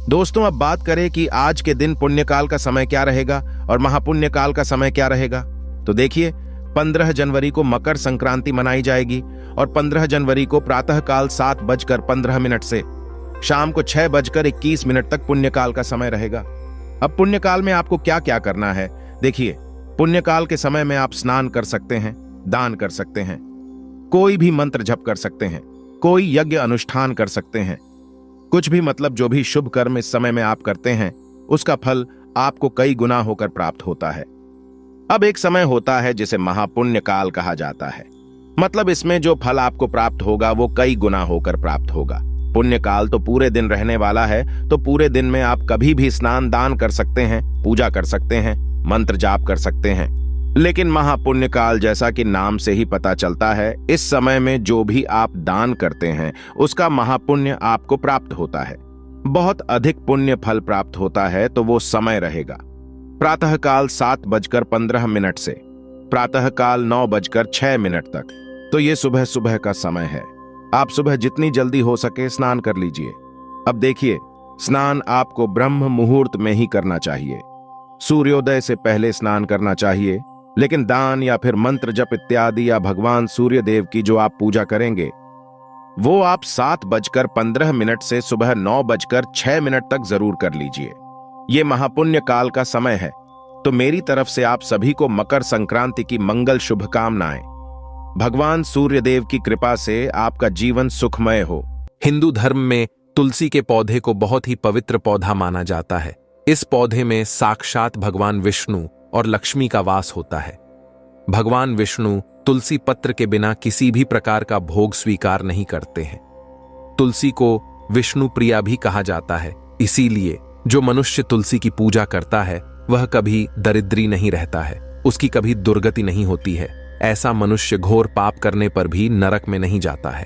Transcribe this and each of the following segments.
दोस्तों, अब बात करें कि आज के दिन पुण्यकाल का समय क्या रहेगा और महापुण्यकाल का समय क्या रहेगा। तो देखिए, 15 जनवरी को मकर संक्रांति मनाई जाएगी और 15 जनवरी को प्रातःकाल 7:15 से शाम को 6:21 तक पुण्यकाल का समय रहेगा। अब पुण्यकाल में आपको क्या क्या करना है, देखिए। पुण्यकाल के समय में आप स्नान कर सकते हैं, दान कर सकते हैं, कोई भी मंत्र जप कर सकते हैं, कोई यज्ञ अनुष्ठान कर सकते हैं, कुछ भी, मतलब जो भी शुभ कर्म इस समय में आप करते हैं उसका फल आपको कई गुना होकर प्राप्त होता है। अब एक समय होता है जिसे महापुण्य काल कहा जाता है, मतलब इसमें जो फल आपको प्राप्त होगा वो कई गुना होकर प्राप्त होगा। पुण्य काल तो पूरे दिन रहने वाला है, तो पूरे दिन में आप कभी भी स्नान दान कर सकते हैं, पूजा कर सकते हैं, मंत्र जाप कर सकते हैं। लेकिन महापुण्य काल, जैसा कि नाम से ही पता चलता है, इस समय में जो भी आप दान करते हैं उसका महापुण्य आपको प्राप्त होता है। बहुत अधिक पुण्य फल प्राप्त होता है, तो वो समय रहेगा प्रातःकाल 7:15 से प्रातःकाल 9:06 तक। तो ये सुबह सुबह का समय है। आप सुबह जितनी जल्दी हो सके स्नान कर लीजिए। अब देखिए, स्नान आपको ब्रह्म मुहूर्त में ही करना चाहिए, सूर्योदय से पहले स्नान करना चाहिए। लेकिन दान या फिर मंत्र जप इत्यादि या भगवान सूर्य देव की जो आप पूजा करेंगे वो आप 7:15 से सुबह 9:06 तक जरूर कर लीजिए। ये महापुण्य काल का समय है। तो मेरी तरफ से आप सभी को मकर संक्रांति की मंगल शुभकामनाएं। भगवान सूर्य देव की कृपा से आपका जीवन सुखमय हो। हिंदू धर्म में तुलसी के पौधे को बहुत ही पवित्र पौधा माना जाता है। इस पौधे में साक्षात भगवान विष्णु और लक्ष्मी का वास होता है। भगवान विष्णु तुलसी पत्र के बिना किसी भी प्रकार का भोग स्वीकार नहीं करते हैं। तुलसी को विष्णु प्रिया भी कहा जाता है। इसीलिए जो मनुष्य तुलसी की पूजा करता है वह कभी दरिद्री नहीं रहता है, उसकी कभी दुर्गति नहीं होती है। ऐसा मनुष्य घोर पाप करने पर भी नरक में नहीं जाता है।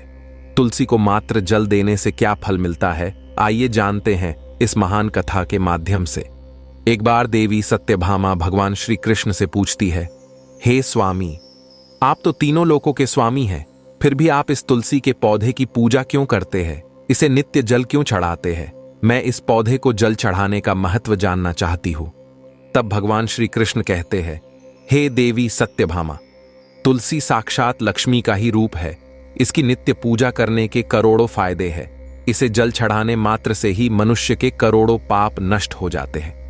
तुलसी को मात्र जल देने से क्या फल मिलता है, आइए जानते हैं इस महान कथा के माध्यम से। एक बार देवी सत्यभामा भगवान श्री कृष्ण से पूछती है, हे स्वामी, आप तो तीनों लोकों के स्वामी हैं, फिर भी आप इस तुलसी के पौधे की पूजा क्यों करते हैं? इसे नित्य जल क्यों चढ़ाते हैं? मैं इस पौधे को जल चढ़ाने का महत्व जानना चाहती हूं। तब भगवान श्री कृष्ण कहते हैं, हे देवी सत्यभामा, तुलसी साक्षात लक्ष्मी का ही रूप है। इसकी नित्य पूजा करने के करोड़ों फायदे हैं। इसे जल चढ़ाने मात्र से ही मनुष्य के करोड़ों पाप नष्ट हो जाते हैं।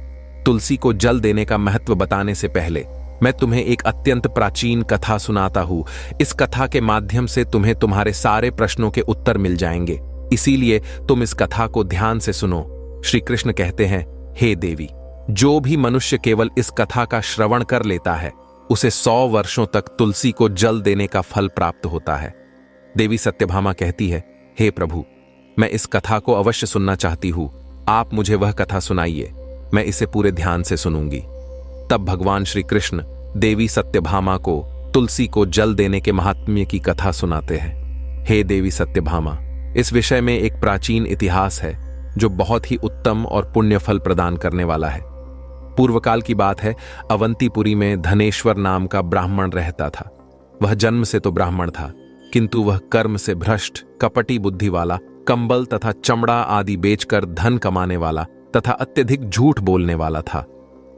तुलसी को जल देने का महत्व बताने से पहले मैं तुम्हें एक अत्यंत प्राचीन कथा सुनाता हूं। इस कथा के माध्यम से तुम्हें तुम्हारे सारे प्रश्नों के उत्तर मिल जाएंगे, इसीलिए तुम इस कथा को ध्यान से सुनो। श्री कृष्ण कहते हैं, हे देवी, जो भी मनुष्य केवल इस कथा का श्रवण कर लेता है उसे 100 वर्षों तक तुलसी को जल देने का फल प्राप्त होता है। देवी सत्यभामा कहती है, हे प्रभु, मैं इस कथा को अवश्य सुनना चाहती हूं। आप मुझे वह कथा सुनाइए, मैं इसे पूरे ध्यान से सुनूंगी। तब भगवान श्री कृष्ण देवी सत्यभामा को तुलसी को जल देने के महात्म्य की कथा सुनाते हैं। हे देवी सत्यभामा, इस विषय में एक प्राचीन इतिहास है जो बहुत ही उत्तम और पुण्य फल प्रदान करने वाला है। पूर्व काल की बात है। अवंतीपुरी में धनेश्वर नाम का ब्राह्मण रहता था। वह जन्म से तो ब्राह्मण था, किंतु वह कर्म से भ्रष्ट, कपटी बुद्धि वाला, कंबल तथा चमड़ा आदि बेचकर धन कमाने वाला तथा अत्यधिक झूठ बोलने वाला था।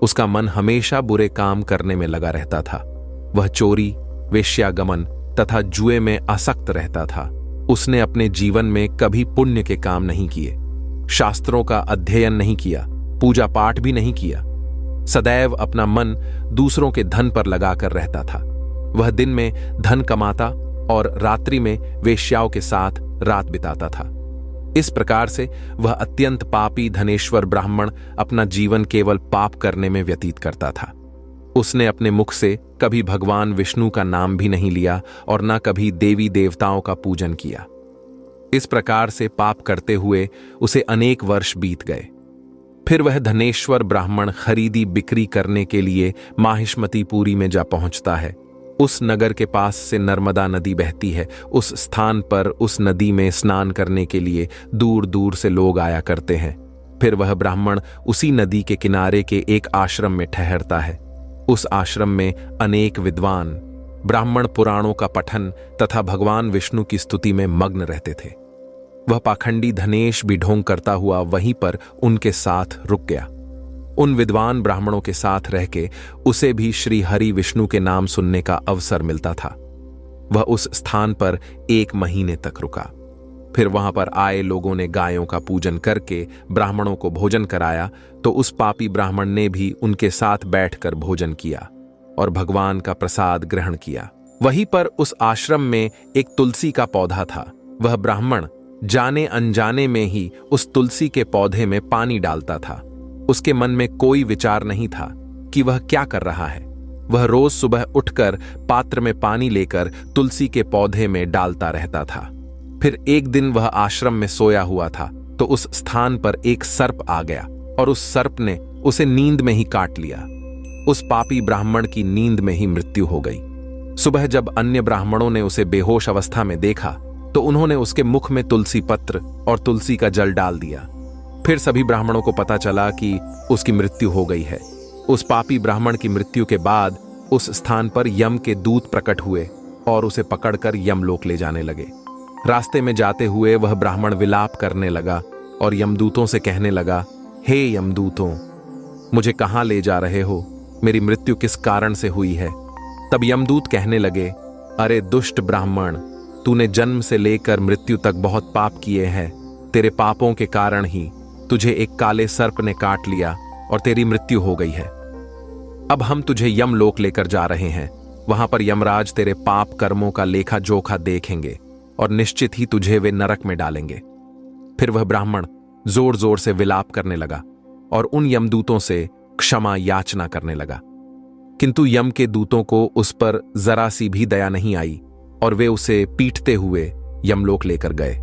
उसका मन हमेशा बुरे काम करने में लगा रहता था। वह चोरी, वेश्यागमन तथा जुए में आसक्त रहता था। उसने अपने जीवन में कभी पुण्य के काम नहीं किए, शास्त्रों का अध्ययन नहीं किया, पूजा पाठ भी नहीं किया। सदैव अपना मन दूसरों के धन पर लगाकर रहता था। वह दिन में धन कमाता और रात्रि में वेश्याओं के साथ रात बिताता था। इस प्रकार से वह अत्यंत पापी धनेश्वर ब्राह्मण अपना जीवन केवल पाप करने में व्यतीत करता था। उसने अपने मुख से कभी भगवान विष्णु का नाम भी नहीं लिया और न कभी देवी देवताओं का पूजन किया। इस प्रकार से पाप करते हुए उसे अनेक वर्ष बीत गए। फिर वह धनेश्वर ब्राह्मण खरीदी बिक्री करने के लिए माहिष्मतीपुरी में जा पहुंचता है। उस नगर के पास से नर्मदा नदी बहती है। उस स्थान पर उस नदी में स्नान करने के लिए दूर दूर से लोग आया करते हैं। फिर वह ब्राह्मण उसी नदी के किनारे के एक आश्रम में ठहरता है। उस आश्रम में अनेक विद्वान ब्राह्मण पुराणों का पठन तथा भगवान विष्णु की स्तुति में मग्न रहते थे। वह पाखंडी धनेश भी ढोंग करता हुआ वहीं पर उनके साथ रुक गया। उन विद्वान ब्राह्मणों के साथ रह के उसे भी श्री हरि विष्णु के नाम सुनने का अवसर मिलता था। वह उस स्थान पर 1 महीने तक रुका। फिर वहां पर आए लोगों ने गायों का पूजन करके ब्राह्मणों को भोजन कराया, तो उस पापी ब्राह्मण ने भी उनके साथ बैठकर भोजन किया और भगवान का प्रसाद ग्रहण किया। वहीं पर उस आश्रम में एक तुलसी का पौधा था। वह ब्राह्मण जाने अनजाने में ही उस तुलसी के पौधे में पानी डालता था। उसके मन में कोई विचार नहीं था कि वह क्या कर रहा है। वह रोज सुबह उठकर पात्र में पानी लेकर तुलसी के पौधे में डालता रहता था। फिर एक दिन वह आश्रम में सोया हुआ था, तो उस स्थान पर एक सर्प आ गया और उस सर्प ने उसे नींद में ही काट लिया। उस पापी ब्राह्मण की नींद में ही मृत्यु हो गई। सुबह जब अन्य ब्राह्मणों ने उसे बेहोश अवस्था में देखा, तो उन्होंने उसके मुख में तुलसी पत्र और तुलसी का जल डाल दिया। फिर सभी ब्राह्मणों को पता चला कि उसकी मृत्यु हो गई है। उस पापी ब्राह्मण की मृत्यु के बाद उस स्थान पर यम के दूत प्रकट हुए और उसे पकड़कर यमलोक ले जाने लगे। रास्ते में जाते हुए वह ब्राह्मण विलाप करने लगा और यमदूतों से कहने लगा, हे यमदूतों, मुझे कहां ले जा रहे हो? मेरी मृत्यु किस कारण से हुई है? तब यमदूत कहने लगे, अरे दुष्ट ब्राह्मण, तूने जन्म से लेकर मृत्यु तक बहुत पाप किए हैं। तेरे पापों के कारण ही तुझे एक काले सर्प ने काट लिया और तेरी मृत्यु हो गई है। अब हम तुझे यमलोक लेकर जा रहे हैं। वहां पर यमराज तेरे पाप कर्मों का लेखा जोखा देखेंगे और निश्चित ही तुझे वे नरक में डालेंगे। फिर वह ब्राह्मण जोर जोर से विलाप करने लगा और उन यमदूतों से क्षमा याचना करने लगा, किंतु यम के दूतों को उस पर जरा सी भी दया नहीं आई और वे उसे पीटते हुए यमलोक लेकर गए।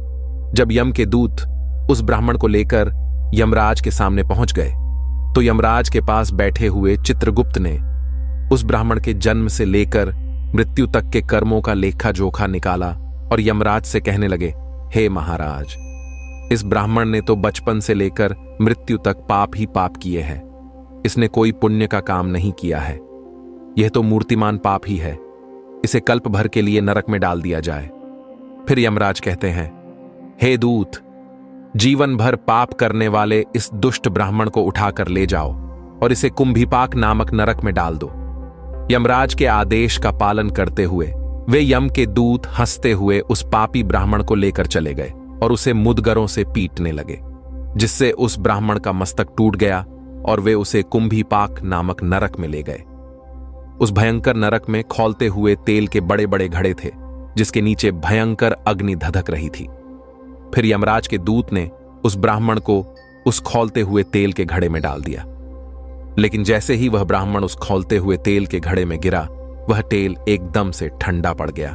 जब यम के दूत उस ब्राह्मण को लेकर यमराज के सामने पहुंच गए, तो यमराज के पास बैठे हुए चित्रगुप्त ने उस ब्राह्मण के जन्म से लेकर मृत्यु तक के कर्मों का लेखा जोखा निकाला और यमराज से कहने लगे, हे महाराज, इस ब्राह्मण ने तो बचपन से लेकर मृत्यु तक पाप ही पाप किए हैं। इसने कोई पुण्य का काम नहीं किया है। यह तो मूर्तिमान पाप ही है। इसे कल्प भर के लिए नरक में डाल दिया जाए। फिर यमराज कहते हैं, हे दूत, जीवन भर पाप करने वाले इस दुष्ट ब्राह्मण को उठाकर ले जाओ और इसे कुंभीपाक नामक नरक में डाल दो। यमराज के आदेश का पालन करते हुए वे यम के दूत हंसते हुए उस पापी ब्राह्मण को लेकर चले गए और उसे मुदगरों से पीटने लगे, जिससे उस ब्राह्मण का मस्तक टूट गया और वे उसे कुंभीपाक नामक नरक में ले गए। उस भयंकर नरक में खौलते हुए तेल के बड़े बड़े घड़े थे, जिसके नीचे भयंकर अग्नि धधक रही थी। फिर यमराज के दूत ने उस ब्राह्मण को उस खौलते हुए तेल के घड़े में डाल दिया। लेकिन जैसे ही वह ब्राह्मण उस खौलते हुए तेल के घड़े में गिरा, वह तेल एकदम से ठंडा पड़ गया।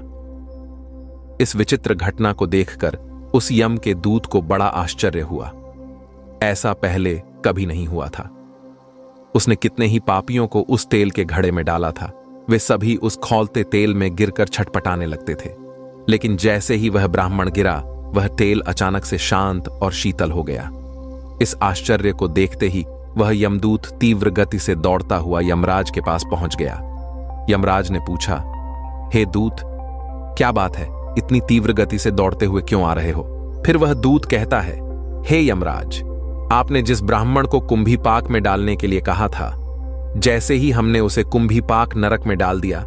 इस विचित्र घटना को देखकर उस यम के दूत को बड़ा आश्चर्य हुआ। ऐसा पहले कभी नहीं हुआ था। उसने कितने ही पापियों को उस तेल के घड़े में डाला था। वे सभी उस खौलते तेल में गिरकर छटपटाने लगते थे। लेकिन जैसे ही वह ब्राह्मण गिरा, वह तेल अचानक से शांत और शीतल हो गया। इस आश्चर्य को देखते ही वह यमदूत तीव्र गति से दौड़ता हुआ यमराज के पास पहुंच गया। यमराज ने पूछा, हे दूत, क्या बात है? इतनी तीव्र गति से दौड़ते हुए क्यों आ रहे हो? फिर वह दूत कहता है, हे यमराज, आपने जिस ब्राह्मण को कुंभीपाक में डालने के लिए कहा था, जैसे ही हमने उसे कुंभीपाक नरक में डाल दिया,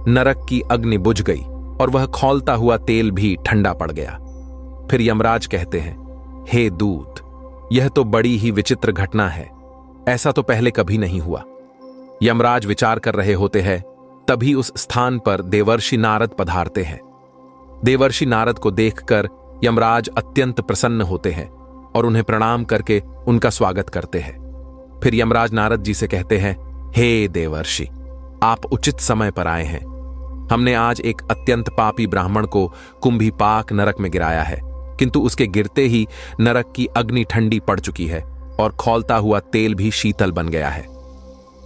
नरक की अग्नि बुझ गई और वह खौलता हुआ तेल भी ठंडा पड़ गया। फिर यमराज कहते हैं, हे दूत, यह तो बड़ी ही विचित्र घटना है। ऐसा तो पहले कभी नहीं हुआ। यमराज विचार कर रहे होते हैं, तभी उस स्थान पर देवर्षि नारद पधारते हैं। देवर्षि नारद को देखकर यमराज अत्यंत प्रसन्न होते हैं और उन्हें प्रणाम करके उनका स्वागत करते हैं। फिर यमराज नारद जी से कहते हैं, हे देवर्षि, आप उचित समय पर आए हैं। हमने आज एक अत्यंत पापी ब्राह्मण को कुंभीपाक नरक में गिराया है, किंतु उसके गिरते ही नरक की अग्नि ठंडी पड़ चुकी है और खौलता हुआ तेल भी शीतल बन गया है।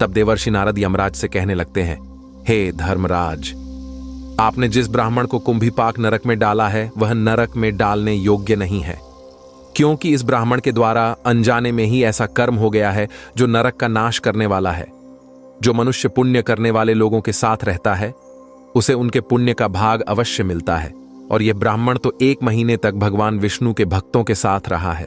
तब देवर्षि नारद यमराज से कहने लगते हैं, हे धर्मराज, आपने जिस ब्राह्मण को कुंभीपाक नरक में डाला है, वह नरक में डालने योग्य नहीं है, क्योंकि इस ब्राह्मण के द्वारा अनजाने में ही ऐसा कर्म हो गया है जो नरक का नाश करने वाला है। जो मनुष्य पुण्य करने वाले लोगों के साथ रहता है, उसे उनके पुण्य का भाग अवश्य मिलता है, और यह ब्राह्मण तो 1 महीने तक भगवान विष्णु के भक्तों के साथ रहा है।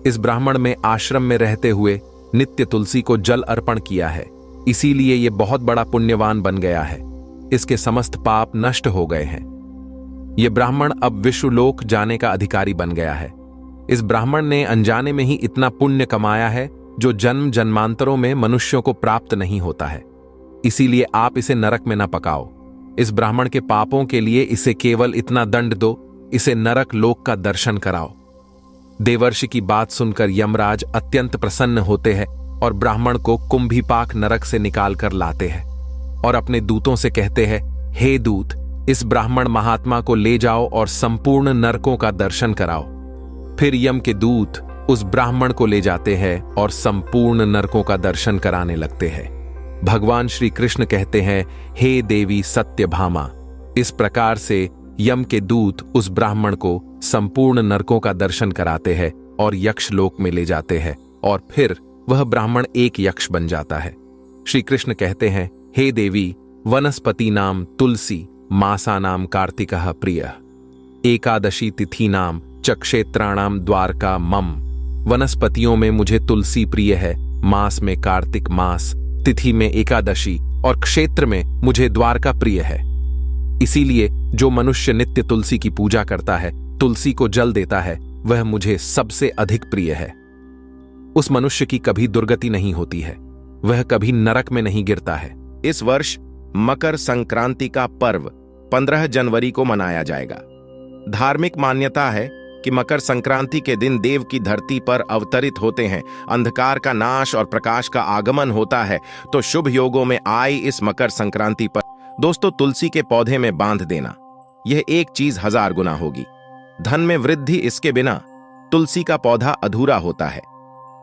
इस ब्राह्मण में आश्रम में रहते हुए नित्य तुलसी को जल अर्पण किया है, इसीलिए यह बहुत बड़ा पुण्यवान बन गया है। इसके समस्त पाप नष्ट हो गए हैं। यह ब्राह्मण अब विश्वलोक जाने का अधिकारी बन गया है। इस ब्राह्मण ने अनजाने में ही इतना पुण्य कमाया है जो जन्म जन्मांतरों में मनुष्यों को प्राप्त नहीं होता है। इसीलिए आप इसे नरक में न पकाओ। इस ब्राह्मण के पापों के लिए इसे केवल इतना दंड दो, इसे नरक लोक का दर्शन कराओ। देवर्षि की बात सुनकर यमराज अत्यंत प्रसन्न होते हैं और ब्राह्मण को कुंभीपाक नरक से निकाल कर लाते हैं और अपने दूतों से कहते हैं, हे दूत, इस ब्राह्मण महात्मा को ले जाओ और संपूर्ण नरकों का दर्शन कराओ। फिर यम के दूत उस ब्राह्मण को ले जाते हैं और संपूर्ण नरकों का दर्शन कराने लगते हैं। भगवान श्री कृष्ण कहते हैं, हे देवी सत्यभामा। इस प्रकार से यम के दूत उस ब्राह्मण को संपूर्ण नरकों का दर्शन कराते हैं और यक्षलोक में ले जाते हैं और फिर वह ब्राह्मण एक यक्ष बन जाता है। श्री कृष्ण कहते हैं, हे देवी, वनस्पति नाम तुलसी, मासा नाम कार्तिकः प्रिय, एकादशी तिथि नाम च क्षेत्राणाम द्वारका मम। वनस्पतियों में मुझे तुलसी प्रिय है, मास में कार्तिक मास, तिथि में एकादशी और क्षेत्र में मुझे द्वारका प्रिय है। इसीलिए जो मनुष्य नित्य तुलसी की पूजा करता है, तुलसी को जल देता है, वह मुझे सबसे अधिक प्रिय है। उस मनुष्य की कभी दुर्गति नहीं होती है, वह कभी नरक में नहीं गिरता है। इस वर्ष मकर संक्रांति का पर्व 15 जनवरी को मनाया जाएगा। धार्मिक मान्यता है कि मकर संक्रांति के दिन देव की धरती पर अवतरित होते हैं, अंधकार का नाश और प्रकाश का आगमन होता है। तो शुभ योगों में आई इस मकर संक्रांति पर दोस्तों तुलसी के पौधे में बांध देना, यह एक चीज 1000 गुना होगी। धन में वृद्धि इसके बिना तुलसी का पौधा अधूरा होता है।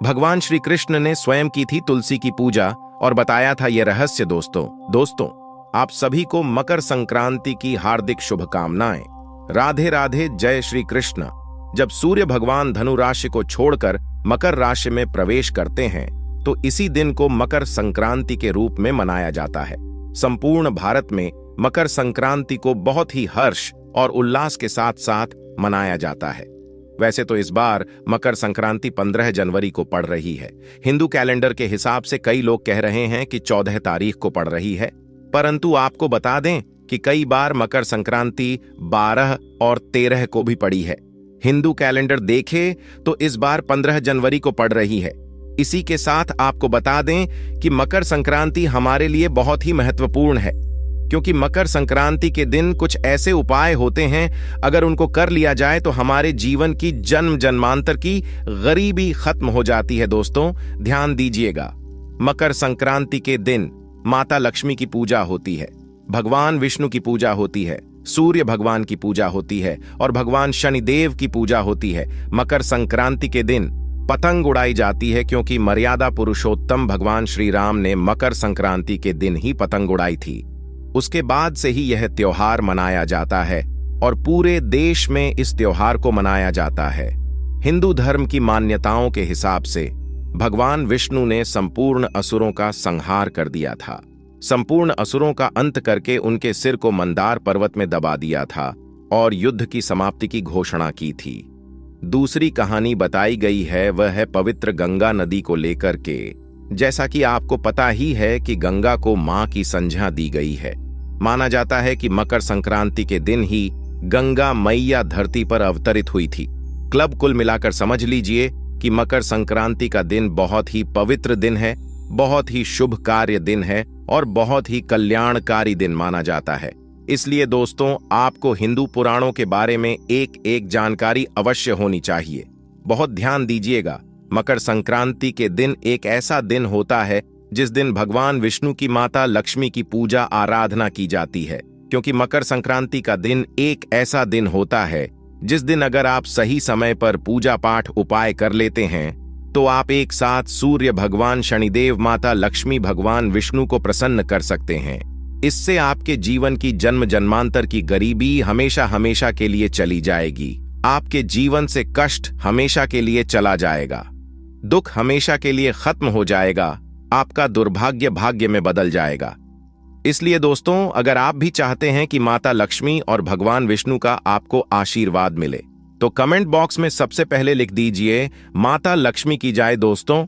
भगवान श्री कृष्ण ने स्वयं की थी तुलसी की पूजा और बताया था यह रहस्य। दोस्तों आप सभी को मकर संक्रांति की हार्दिक शुभकामनाएं। राधे राधे, जय श्री कृष्ण। जब सूर्य भगवान धनु राशि को छोड़कर मकर राशि में प्रवेश करते हैं तो इसी दिन को मकर संक्रांति के रूप में मनाया जाता है। संपूर्ण भारत में मकर संक्रांति को बहुत ही हर्ष और उल्लास के साथ साथ मनाया जाता है। वैसे तो इस बार मकर संक्रांति 15 जनवरी को पड़ रही है। हिंदू कैलेंडर के हिसाब से कई लोग कह रहे हैं कि 14 तारीख को पड़ रही है, परंतु आपको बता दें कि कई बार मकर संक्रांति 12 और 13 को भी पड़ी है। हिंदू कैलेंडर देखे तो इस बार 15 जनवरी को पड़ रही है। इसी के साथ आपको बता दें कि मकर संक्रांति हमारे लिए बहुत ही महत्वपूर्ण है, क्योंकि मकर संक्रांति के दिन कुछ ऐसे उपाय होते हैं, अगर उनको कर लिया जाए तो हमारे जीवन की जन्म जन्मांतर की गरीबी खत्म हो जाती है। दोस्तों ध्यान दीजिएगा, मकर संक्रांति के दिन माता लक्ष्मी की पूजा होती है, भगवान विष्णु की पूजा होती है, सूर्य भगवान की पूजा होती है और भगवान शनिदेव की पूजा होती है। मकर संक्रांति के दिन पतंग उड़ाई जाती है, क्योंकि मर्यादा पुरुषोत्तम भगवान श्री राम ने मकर संक्रांति के दिन ही पतंग उड़ाई थी। उसके बाद से ही यह त्योहार मनाया जाता है और पूरे देश में इस त्योहार को मनाया जाता है। हिंदू धर्म की मान्यताओं के हिसाब से भगवान विष्णु ने संपूर्ण असुरों का संहार कर दिया था। संपूर्ण असुरों का अंत करके उनके सिर को मंदार पर्वत में दबा दिया था और युद्ध की समाप्ति की घोषणा की थी। दूसरी कहानी बताई गई है वह है पवित्र गंगा नदी को लेकर के। जैसा कि आपको पता ही है कि गंगा को मां की संज्ञा दी गई है। माना जाता है कि मकर संक्रांति के दिन ही गंगा मैया धरती पर अवतरित हुई थी। क्लब कुल मिलाकर समझ लीजिए कि मकर संक्रांति का दिन बहुत ही पवित्र दिन है, बहुत ही शुभ कार्य दिन है और बहुत ही कल्याणकारी दिन माना जाता है। इसलिए दोस्तों आपको हिंदू पुराणों के बारे में एक एक जानकारी अवश्य होनी चाहिए। बहुत ध्यान दीजिएगा, मकर संक्रांति के दिन एक ऐसा दिन होता है जिस दिन भगवान विष्णु की माता लक्ष्मी की पूजा आराधना की जाती है, क्योंकि मकर संक्रांति का दिन एक ऐसा दिन होता है जिस दिन अगर आप सही समय पर पूजा पाठ उपाय कर लेते हैं तो आप एक साथ सूर्य भगवान शनिदेव, माता लक्ष्मी, भगवान विष्णु को प्रसन्न कर सकते हैं। इससे आपके जीवन की जन्म जन्मांतर की गरीबी हमेशा हमेशा के लिए चली जाएगी। आपके जीवन से कष्ट हमेशा के लिए चला जाएगा, दुख हमेशा के लिए खत्म हो जाएगा, आपका दुर्भाग्य भाग्य में बदल जाएगा। इसलिए दोस्तों, अगर आप भी चाहते हैं कि माता लक्ष्मी और भगवान विष्णु का आपको आशीर्वाद मिले, तो कमेंट बॉक्स में सबसे पहले लिख दीजिए माता लक्ष्मी की जय। दोस्तों,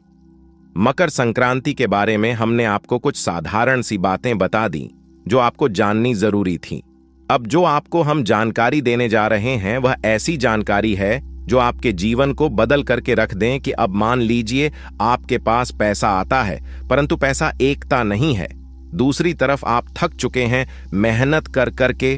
मकर संक्रांति के बारे में हमने आपको कुछ साधारण सी बातें बता दी जो आपको जाननी जरूरी थी। अब जो आपको हम जानकारी देने जा रहे हैं वह ऐसी जानकारी है जो आपके जीवन को बदल करके रख दें कि अब मान लीजिए आपके पास पैसा आता है, परंतु पैसा एकता नहीं है। दूसरी तरफ आप थक चुके हैं मेहनत कर करके,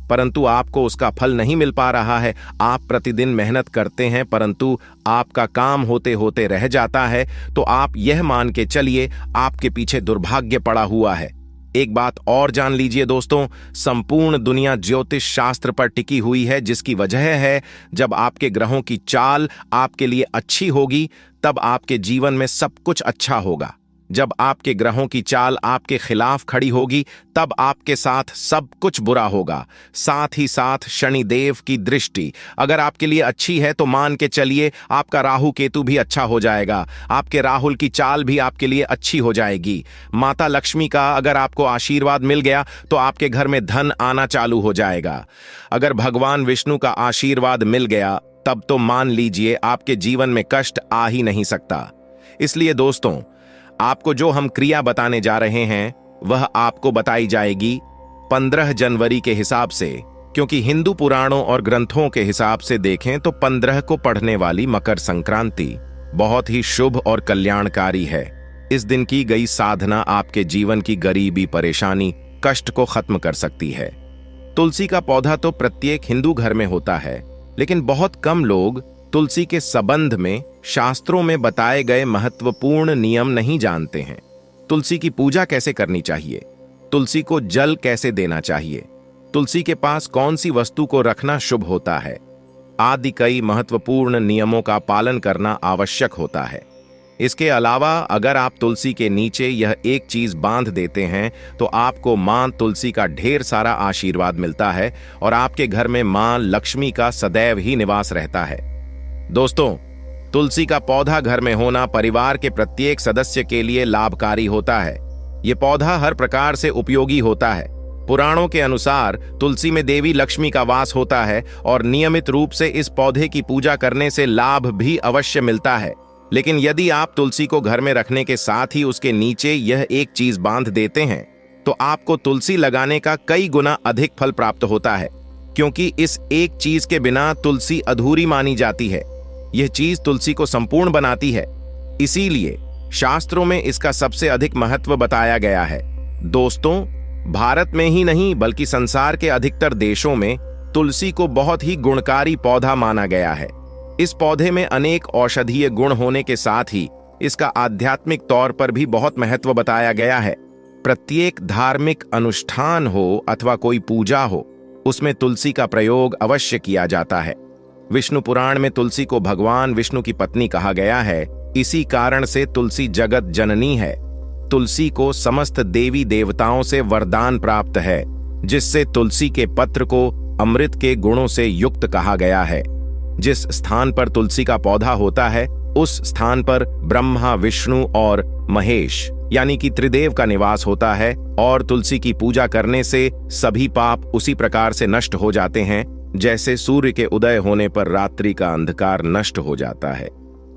परंतु आपको उसका फल नहीं मिल पा रहा है। आप प्रतिदिन मेहनत करते हैं परंतु आपका काम होते होते रह जाता है, तो आप यह मान के चलिए आपके पीछे दुर्भाग्य पड़ा हुआ है। एक बात और जान लीजिए दोस्तों, संपूर्ण दुनिया ज्योतिष शास्त्र पर टिकी हुई है, जिसकी वजह है जब आपके ग्रहों की चाल आपके लिए अच्छी होगी तब आपके जीवन में सब कुछ अच्छा होगा। जब आपके ग्रहों की चाल आपके खिलाफ खड़ी होगी तब आपके साथ सब कुछ बुरा होगा। साथ ही साथ शनिदेव की दृष्टि अगर आपके लिए अच्छी है तो मान के चलिए आपका राहु केतु भी अच्छा हो जाएगा, आपके राहुल की चाल भी आपके लिए अच्छी हो जाएगी। माता लक्ष्मी का अगर आपको आशीर्वाद मिल गया तो आपके घर में धन आना चालू हो जाएगा। अगर भगवान विष्णु का आशीर्वाद मिल गया तब तो मान लीजिए आपके जीवन में कष्ट आ ही नहीं सकता। इसलिए दोस्तों, आपको जो हम क्रिया बताने जा रहे हैं वह आपको बताई जाएगी 15 जनवरी के हिसाब से, क्योंकि हिंदू पुराणों और ग्रंथों के हिसाब से देखें तो 15 को पड़ने वाली मकर संक्रांति बहुत ही शुभ और कल्याणकारी है। इस दिन की गई साधना आपके जीवन की गरीबी, परेशानी, कष्ट को खत्म कर सकती है। तुलसी का पौधा तो प्रत्येक हिंदू घर में होता है, लेकिन बहुत कम लोग तुलसी के संबंध में शास्त्रों में बताए गए महत्वपूर्ण नियम नहीं जानते हैं। तुलसी की पूजा कैसे करनी चाहिए, तुलसी को जल कैसे देना चाहिए, तुलसी के पास कौन सी वस्तु को रखना शुभ होता है, आदि कई महत्वपूर्ण नियमों का पालन करना आवश्यक होता है। इसके अलावा अगर आप तुलसी के नीचे यह एक चीज बांध देते हैं तो आपको मां तुलसी का ढेर सारा आशीर्वाद मिलता है और आपके घर में मां लक्ष्मी का सदैव ही निवास रहता है। दोस्तों, तुलसी का पौधा घर में होना परिवार के प्रत्येक सदस्य के लिए लाभकारी होता है। यह पौधा हर प्रकार से उपयोगी होता है। पुराणों के अनुसार तुलसी में देवी लक्ष्मी का वास होता है और नियमित रूप से इस पौधे की पूजा करने से लाभ भी अवश्य मिलता है। लेकिन यदि आप तुलसी को घर में रखने के साथ ही उसके नीचे यह एक चीज बांध देते हैं तो आपको तुलसी लगाने का कई गुना अधिक फल प्राप्त होता है, क्योंकि इस एक चीज के बिना तुलसी अधूरी मानी जाती है। यह चीज तुलसी को संपूर्ण बनाती है, इसीलिए शास्त्रों में इसका सबसे अधिक महत्व बताया गया है। दोस्तों, भारत में ही नहीं बल्कि संसार के अधिकतर देशों में तुलसी को बहुत ही गुणकारी पौधा माना गया है। इस पौधे में अनेक औषधीय गुण होने के साथ ही इसका आध्यात्मिक तौर पर भी बहुत महत्व बताया गया है। प्रत्येक धार्मिक अनुष्ठान हो अथवा कोई पूजा हो, उसमें तुलसी का प्रयोग अवश्य किया जाता है। विष्णु पुराण में तुलसी को भगवान विष्णु की पत्नी कहा गया है। इसी कारण से तुलसी जगत जननी है। तुलसी को समस्त देवी देवताओं से वरदान प्राप्त है, जिससे तुलसी के पत्र को अमृत के गुणों से युक्त कहा गया है। जिस स्थान पर तुलसी का पौधा होता है उस स्थान पर ब्रह्मा, विष्णु और महेश यानी कि त्रिदेव का निवास होता है और तुलसी की पूजा करने से सभी पाप उसी प्रकार से नष्ट हो जाते हैं जैसे सूर्य के उदय होने पर रात्रि का अंधकार नष्ट हो जाता है।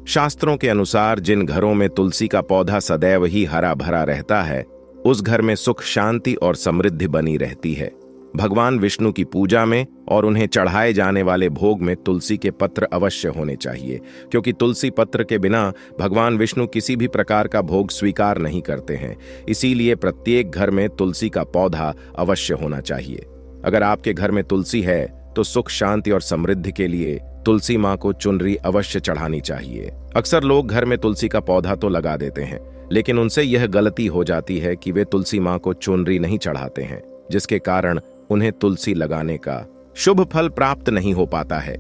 शास्त्रों के अनुसार जिन घरों में तुलसी का पौधा सदैव ही हरा भरा रहता है उस घर में सुख, शांति और समृद्धि बनी रहती है। भगवान विष्णु की पूजा में और उन्हें चढ़ाए जाने वाले भोग में तुलसी के पत्र अवश्य होने चाहिए, क्योंकि तुलसी पत्र के बिना भगवान विष्णु किसी भी प्रकार का भोग स्वीकार नहीं करते हैं। इसीलिए प्रत्येक घर में तुलसी का पौधा अवश्य होना चाहिए। अगर आपके घर में तुलसी है तो सुख, शांति और समृद्धि के लिए तुलसी माँ को चुनरी अवश्य चढ़ानी चाहिए। अक्सर लोग घर में तुलसी का पौधा तो लगा देते हैं, लेकिन उनसे यह गलती हो जाती है कि वे तुलसी माँ को चुनरी नहीं चढ़ाते हैं, जिसके कारण उन्हें तुलसी लगाने का शुभ फल प्राप्त नहीं हो पाता है।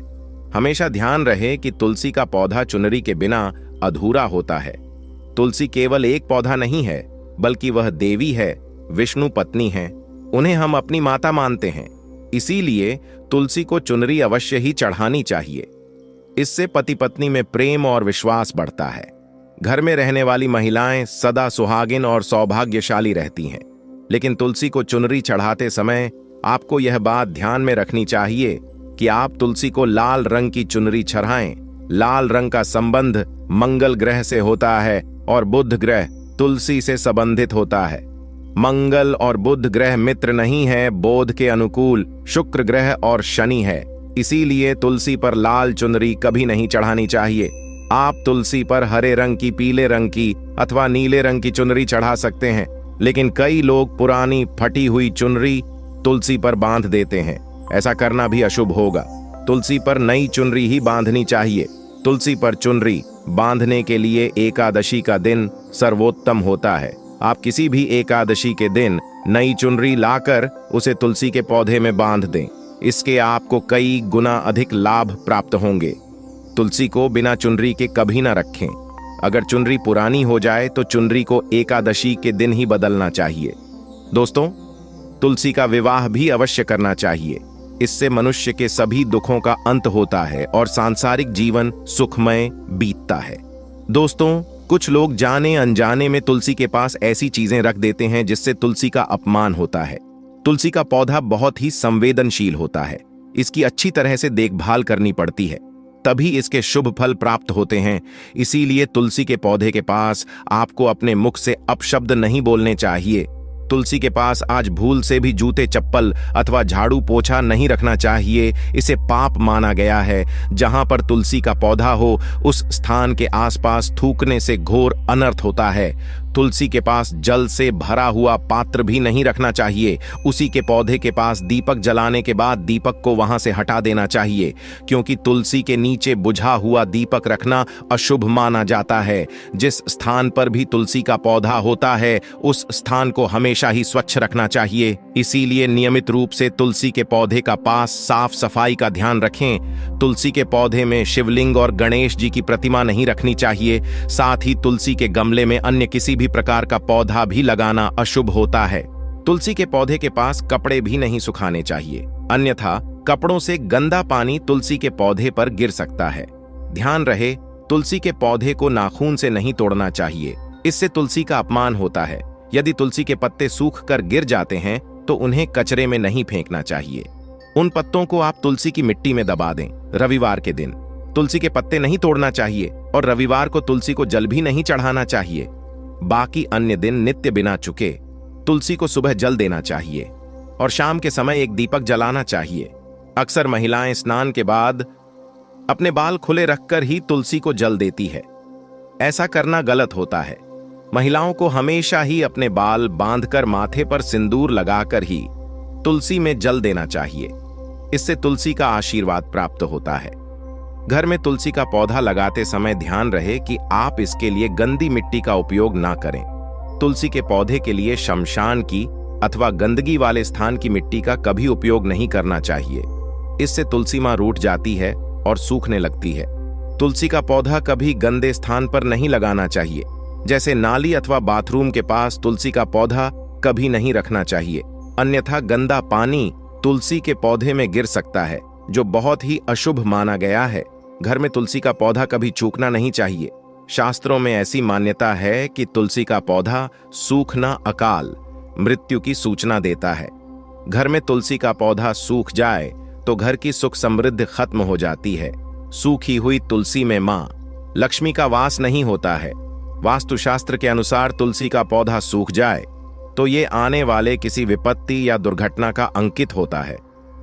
हमेशा ध्यान रहे कि तुलसी का पौधा चुनरी के बिना अधूरा होता है। तुलसी केवल एक पौधा नहीं है, बल्कि वह देवी है, विष्णु पत्नी है। उन्हें हम अपनी माता मानते हैं, इसीलिए तुलसी को चुनरी अवश्य ही चढ़ानी चाहिए। इससे पति पत्नी में प्रेम और विश्वास बढ़ता है। घर में रहने वाली महिलाएं सदा सुहागिन और सौभाग्यशाली रहती हैं। लेकिन तुलसी को चुनरी चढ़ाते समय आपको यह बात ध्यान में रखनी चाहिए कि आप तुलसी को लाल रंग की चुनरी चढ़ाएं। लाल रंग का संबंध मंगल ग्रह से होता है और बुध ग्रह तुलसी से संबंधित होता है। मंगल और बुध ग्रह मित्र नहीं है, बोध के अनुकूल शुक्र ग्रह और शनि है। इसीलिए तुलसी पर लाल चुनरी कभी नहीं चढ़ानी चाहिए। आप तुलसी पर हरे रंग की, पीले रंग की अथवा नीले रंग की चुनरी चढ़ा सकते हैं, लेकिन कई लोग पुरानी फटी हुई चुनरी तुलसी पर बांध देते हैं। ऐसा करना भी अशुभ होगा। तुलसी पर नई चुनरी ही बांधनी चाहिए। तुलसी पर चुनरी बांधने के लिए एकादशी का दिन सर्वोत्तम होता है। आप किसी भी एकादशी के दिन नई चुनरी लाकर उसे तुलसी के पौधे में बांध दें। इसके आपको कई गुना अधिक लाभ प्राप्त होंगे। तुलसी को बिना चुनरी के कभी ना रखें। अगर चुनरी पुरानी हो जाए तो चुनरी को एकादशी के दिन ही बदलना चाहिए। दोस्तों, तुलसी का विवाह भी अवश्य करना चाहिए। इससे मनुष्य के सभी दुखों का अंत होता है और सांसारिक जीवन सुखमय बीतता है। दोस्तों, कुछ लोग जाने अनजाने में तुलसी के पास ऐसी चीजें रख देते हैं जिससे तुलसी का अपमान होता है। तुलसी का पौधा बहुत ही संवेदनशील होता है। इसकी अच्छी तरह से देखभाल करनी पड़ती है, तभी इसके शुभ फल प्राप्त होते हैं। इसीलिए तुलसी के पौधे के पास आपको अपने मुख से अपशब्द नहीं बोलने चाहिए। तुलसी के पास आज भूल से भी जूते चप्पल अथवा झाड़ू पोछा नहीं रखना चाहिए। इसे पाप माना गया है। जहां पर तुलसी का पौधा हो उस स्थान के आसपास थूकने से घोर अनर्थ होता है। तुलसी के पास जल से भरा हुआ पात्र भी नहीं रखना चाहिए। उसी के पौधे के पास दीपक जलाने के बाद दीपक को वहां से हटा देना चाहिए, क्योंकि तुलसी के नीचे बुझा हुआ दीपक रखना अशुभ माना जाता है। जिस स्थान पर भी तुलसी का पौधा होता है उस स्थान को हमेशा ही स्वच्छ रखना चाहिए। इसीलिए नियमित रूप से तुलसी के पौधे का पास साफ सफाई का ध्यान रखें। तुलसी के पौधे में शिवलिंग और गणेश जी की प्रतिमा नहीं रखनी चाहिए। साथ ही तुलसी के गमले में अन्य किसी भी प्रकार का पौधा भी लगाना अशुभ होता है। तुलसी के पौधे के पास कपड़े भी नहीं सुखाने चाहिए, अन्यथा कपड़ों से गंदा पानी तुलसी के पौधे पर गिर सकता है। ध्यान रहे, तुलसी के पौधे को नाखून से नहीं तोड़ना चाहिए, इससे तुलसी का अपमान होता है। यदि तुलसी के पत्ते सूख कर गिर जाते हैं तो उन्हें कचरे में नहीं फेंकना चाहिए। उन पत्तों को आप तुलसी की मिट्टी में दबा दें। रविवार के दिन तुलसी के पत्ते नहीं तोड़ना चाहिए और रविवार को तुलसी को जल भी नहीं चढ़ाना चाहिए। बाकी अन्य दिन नित्य बिना चुके तुलसी को सुबह जल देना चाहिए और शाम के समय एक दीपक जलाना चाहिए। अक्सर महिलाएं स्नान के बाद अपने बाल खुले रखकर ही तुलसी को जल देती है। ऐसा करना गलत होता है। महिलाओं को हमेशा ही अपने बाल बांधकर माथे पर सिंदूर लगाकर ही तुलसी में जल देना चाहिए। इससे तुलसी का आशीर्वाद प्राप्त होता है। घर में तुलसी का पौधा लगाते समय ध्यान रहे कि आप इसके लिए गंदी मिट्टी का उपयोग ना करें। तुलसी के पौधे के लिए शमशान की अथवा गंदगी वाले स्थान की मिट्टी का कभी उपयोग नहीं करना चाहिए। इससे तुलसी मां रूठ जाती है और सूखने लगती है। तुलसी का पौधा कभी गंदे स्थान पर नहीं लगाना चाहिए, जैसे नाली अथवा बाथरूम के पास तुलसी का पौधा कभी नहीं रखना चाहिए, अन्यथा गंदा पानी तुलसी के पौधे में गिर सकता है, जो बहुत ही अशुभ माना गया है। घर में तुलसी का पौधा कभी चूकना नहीं चाहिए। शास्त्रों में ऐसी मान्यता है कि तुलसी का पौधा सूखना अकाल मृत्यु की सूचना देता है। घर में तुलसी का पौधा सूख जाए तो घर की सुख समृद्धि खत्म हो जाती है। सूखी हुई तुलसी में मां लक्ष्मी का वास नहीं होता है। वास्तुशास्त्र के अनुसार तुलसी का पौधा सूख जाए तो ये आने वाले किसी विपत्ति या दुर्घटना का अंकित होता है।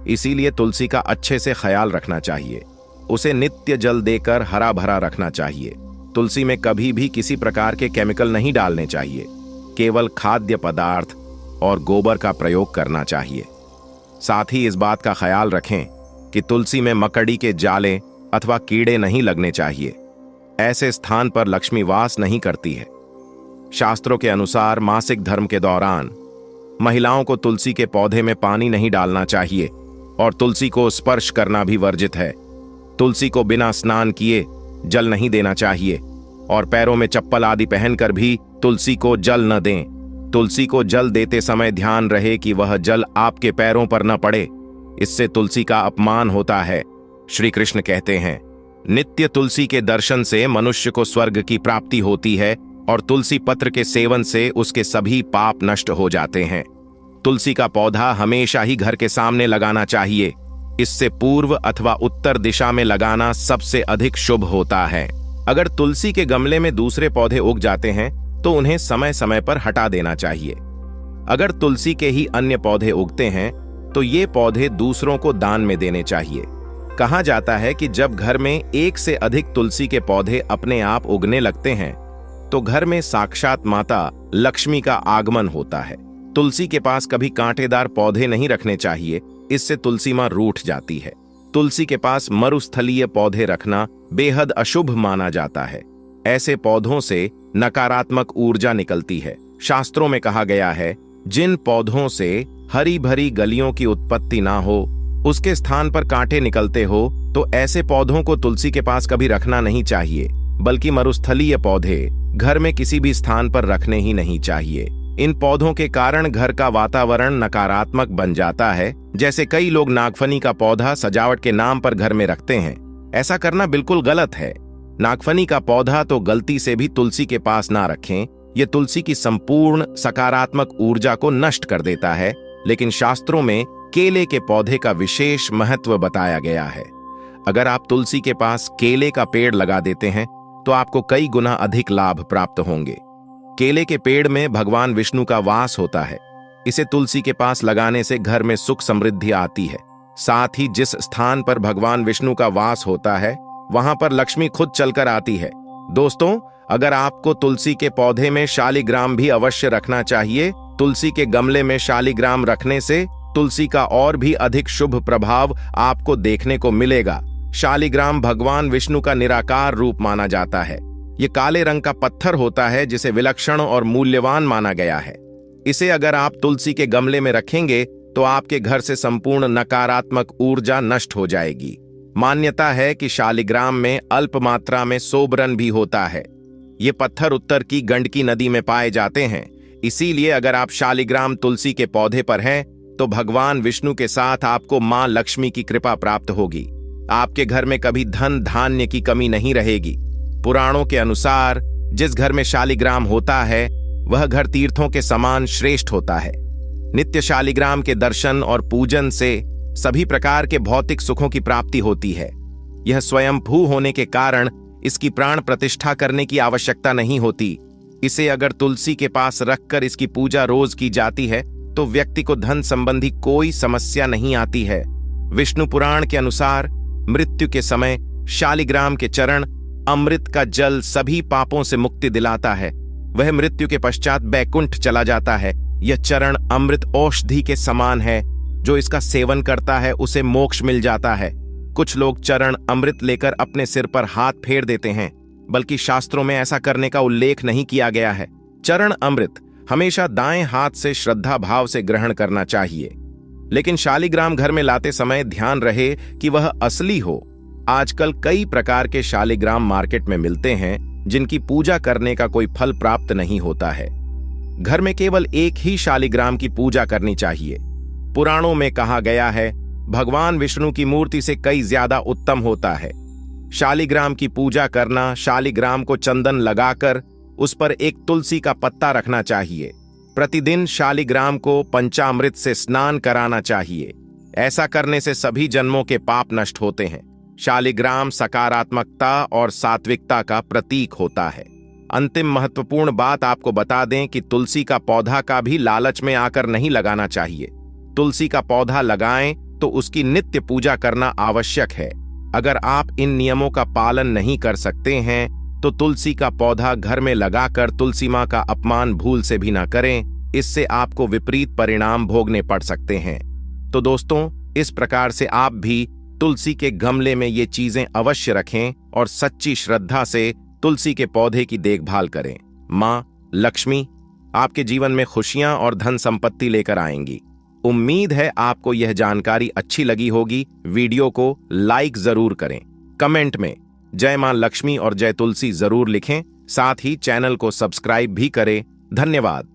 इसीलिए तुलसी का अच्छे से ख्याल रखना चाहिए। उसे नित्य जल देकर हरा भरा रखना चाहिए। तुलसी में कभी भी किसी प्रकार के केमिकल नहीं डालने चाहिए। केवल खाद्य पदार्थ और गोबर का प्रयोग करना चाहिए। साथ ही इस बात का ख्याल रखें कि तुलसी में मकड़ी के जाले अथवा कीड़े नहीं लगने चाहिए। ऐसे स्थान पर लक्ष्मी वास नहीं करती है। शास्त्रों के अनुसार मासिक धर्म के दौरान महिलाओं को तुलसी के पौधे में पानी नहीं डालना चाहिए और तुलसी को स्पर्श करना भी वर्जित है। तुलसी को बिना स्नान किए जल नहीं देना चाहिए और पैरों में चप्पल आदि पहनकर भी तुलसी को जल न दें। तुलसी को जल देते समय ध्यान रहे कि वह जल आपके पैरों पर न पड़े, इससे तुलसी का अपमान होता है। श्री कृष्ण कहते हैं, नित्य तुलसी के दर्शन से मनुष्य को स्वर्ग की प्राप्ति होती है और तुलसी पत्र के सेवन से उसके सभी पाप नष्ट हो जाते हैं। तुलसी का पौधा हमेशा ही घर के सामने लगाना चाहिए। इससे पूर्व अथवा उत्तर दिशा में लगाना सबसे अधिक शुभ होता है। अगर तुलसी के गमले में दूसरे पौधे उग जाते हैं तो उन्हें समय समय पर हटा देना चाहिए। अगर तुलसी के ही अन्य पौधे उगते हैं तो ये पौधे दूसरों को दान में देने चाहिए। कहा जाता है कि जब घर में एक से अधिक तुलसी के पौधे अपने आप उगने लगते हैं तो घर में साक्षात माता लक्ष्मी का आगमन होता है। तुलसी के पास कभी कांटेदार पौधे नहीं रखने चाहिए, इससे तुलसी मां रूठ जाती है। तुलसी के पास मरुस्थलीय पौधे रखना बेहद अशुभ माना जाता है। ऐसे पौधों से नकारात्मक ऊर्जा निकलती है। शास्त्रों में कहा गया है, जिन पौधों से हरी भरी गलियों की उत्पत्ति ना हो, उसके स्थान पर कांटे निकलते हो, तो ऐसे पौधों को तुलसी के पास कभी रखना नहीं चाहिए, बल्कि मरुस्थलीय पौधे घर में किसी भी स्थान पर रखने ही नहीं चाहिए। इन पौधों के कारण घर का वातावरण नकारात्मक बन जाता है। जैसे कई लोग नागफनी का पौधा सजावट के नाम पर घर में रखते हैं। ऐसा करना बिल्कुल गलत है। नागफनी का पौधा तो गलती से भी तुलसी के पास ना रखें। यह तुलसी की संपूर्ण सकारात्मक ऊर्जा को नष्ट कर देता है। लेकिन शास्त्रों में केले के पौधे का विशेष महत्व बताया गया है। अगर आप तुलसी के पास केले का पेड़ लगा देते हैं तो आपको कई गुना अधिक लाभ प्राप्त होंगे। केले के पेड़ में भगवान विष्णु का वास होता है। इसे तुलसी के पास लगाने से घर में सुख समृद्धि आती है। साथ ही जिस स्थान पर भगवान विष्णु का वास होता है वहां पर लक्ष्मी खुद चलकर आती है। दोस्तों, अगर आपको तुलसी के पौधे में शालिग्राम भी अवश्य रखना चाहिए। तुलसी के गमले में शालिग्राम रखने से तुलसी का और भी अधिक शुभ प्रभाव आपको देखने को मिलेगा। शालिग्राम भगवान विष्णु का निराकार रूप माना जाता है। ये काले रंग का पत्थर होता है जिसे विलक्षण और मूल्यवान माना गया है। इसे अगर आप तुलसी के गमले में रखेंगे तो आपके घर से संपूर्ण नकारात्मक ऊर्जा नष्ट हो जाएगी। मान्यता है कि शालिग्राम में अल्प मात्रा में सोबरन भी होता है। ये पत्थर उत्तर की गंडकी नदी में पाए जाते हैं। इसीलिए अगर आप शालिग्राम तुलसी के पौधे पर हैं तो भगवान विष्णु के साथ आपको मां लक्ष्मी की कृपा प्राप्त होगी। आपके घर में कभी धन धान्य की कमी नहीं रहेगी। पुराणों के अनुसार जिस घर में शालिग्राम होता है वह घर तीर्थों के समान श्रेष्ठ होता है। नित्य शालिग्राम के दर्शन और पूजन से सभी प्रकार के भौतिक सुखों की प्राप्ति होती है। यह स्वयंभू होने के कारण इसकी प्राण प्रतिष्ठा करने की आवश्यकता नहीं होती। इसे अगर तुलसी के पास रखकर इसकी पूजा रोज की जाती है तो व्यक्ति को धन संबंधी कोई समस्या नहीं आती है। विष्णु पुराण के अनुसार मृत्यु के समय शालिग्राम के चरण अमृत का जल सभी पापों से मुक्ति दिलाता है। वह मृत्यु के पश्चात बैकुंठ चला जाता है। यह चरण अमृत औषधि के समान है। जो इसका सेवन करता है उसे मोक्ष मिल जाता है। कुछ लोग चरण अमृत लेकर अपने सिर पर हाथ फेर देते हैं, बल्कि शास्त्रों में ऐसा करने का उल्लेख नहीं किया गया है। चरण अमृत हमेशा दाएं हाथ से श्रद्धा भाव से ग्रहण करना चाहिए। लेकिन शालिग्राम घर में लाते समय ध्यान रहे कि वह असली हो। आजकल कई प्रकार के शालिग्राम मार्केट में मिलते हैं जिनकी पूजा करने का कोई फल प्राप्त नहीं होता है। घर में केवल एक ही शालिग्राम की पूजा करनी चाहिए। पुराणों में कहा गया है, भगवान विष्णु की मूर्ति से कई ज्यादा उत्तम होता है। शालिग्राम की पूजा करना, शालिग्राम को चंदन लगाकर उस पर एक तुलसी का पत्ता रखना चाहिए। प्रतिदिन शालिग्राम को पंचामृत से स्नान कराना चाहिए। ऐसा करने से सभी जन्मों के पाप नष्ट होते हैं। शालिग्राम सकारात्मकता और सात्विकता का प्रतीक होता है। अंतिम महत्वपूर्ण बात आपको बता दें कि तुलसी का पौधा का भी लालच में आकर नहीं लगाना चाहिए। तुलसी का पौधा लगाएं तो उसकी नित्य पूजा करना आवश्यक है। अगर आप इन नियमों का पालन नहीं कर सकते हैं तो तुलसी का पौधा घर में लगाकर तुलसी मां का अपमान भूल से भी ना करें। इससे आपको विपरीत परिणाम भोगने पड़ सकते हैं। तो दोस्तों, इस प्रकार से आप भी तुलसी के गमले में ये चीजें अवश्य रखें और सच्ची श्रद्धा से तुलसी के पौधे की देखभाल करें। मां लक्ष्मी आपके जीवन में खुशियां और धन संपत्ति लेकर आएंगी। उम्मीद है आपको यह जानकारी अच्छी लगी होगी। वीडियो को लाइक जरूर करें। कमेंट में जय मां लक्ष्मी और जय तुलसी जरूर लिखें। साथ ही चैनल को सब्सक्राइब भी करें। धन्यवाद।